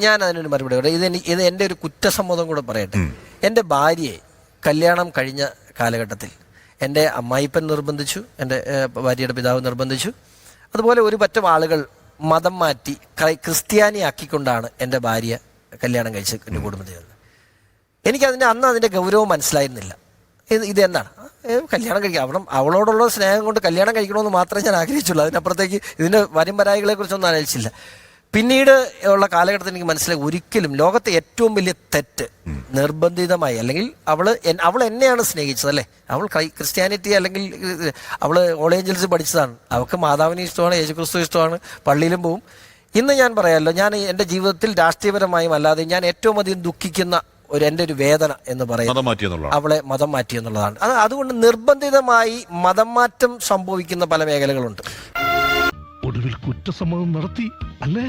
ഞാൻ അതിനൊരു മറുപടി പറയാം. ഇത് എൻ്റെ ഒരു കുറ്റസമ്മതം കൂടെ പറയട്ടെ. എൻ്റെ ഭാര്യയെ കല്യാണം കഴിഞ്ഞ കാലഘട്ടത്തിൽ എൻ്റെ അമ്മായിപ്പൻ നിർബന്ധിച്ചു, എൻ്റെ ഭാര്യയുടെ പിതാവ് നിർബന്ധിച്ചു. അതുപോലെ ഒരു പറ്റം ആളുകൾ മതം മാറ്റി ക്രിസ്ത്യാനിയാക്കിക്കൊണ്ടാണ് എൻ്റെ ഭാര്യ കല്യാണം കഴിച്ച് എൻ്റെ കുടുംബത്തിൽ വന്നത്. എനിക്കതിൻ്റെ അന്ന് അതിൻ്റെ ഗൗരവം മനസ്സിലായിരുന്നില്ല. ഇതെന്താണ് കല്യാണം കഴിക്കുക, അവളോടുള്ള സ്നേഹം കൊണ്ട് കല്യാണം കഴിക്കണമെന്ന് മാത്രമേ ഞാൻ ആഗ്രഹിച്ചുള്ളൂ. അതിനപ്പുറത്തേക്ക് ഇതിൻ്റെ വരായികളെ കുറിച്ചൊന്നും ആലോചിച്ചില്ല. പിന്നീട് ഉള്ള കാലഘട്ടത്തിൽ എനിക്ക് മനസ്സിലായി, ഒരിക്കലും ലോകത്തെ ഏറ്റവും വലിയ തെറ്റ് നിർബന്ധിതമായി, അല്ലെങ്കിൽ അവൾ എന്നെയാണ് സ്നേഹിച്ചത് അല്ലേ, അവൾ ക്രിസ്ത്യാനിറ്റി അല്ലെങ്കിൽ അവൾ ഓൾ ഏഞ്ചൽസ് പഠിച്ചതാണ്, അവൾക്ക് മാതാവിനെ ഇഷ്ടമാണ്, യേശുക്രിസ്തു ഇഷ്ടമാണ്, പള്ളിയിലും പോവും. ഇന്ന് ഞാൻ പറയാമല്ലോ, ഞാൻ എൻ്റെ ജീവിതത്തിൽ രാഷ്ട്രീയപരമായും അല്ലാതെ ഞാൻ ഏറ്റവും അധികം ദുഃഖിക്കുന്ന എൻ്റെ ഒരു വേദന എന്ന് പറയുന്നത് അവളെ മതം മാറ്റി എന്നുള്ളതാണ്. അതുകൊണ്ട് നിർബന്ധിതമായി മതം മാറ്റം സംഭവിക്കുന്ന പല മേഖലകളുണ്ട്. ഒടുവിൽ കുറ്റസമ്മതം നടത്തി അല്ലേ?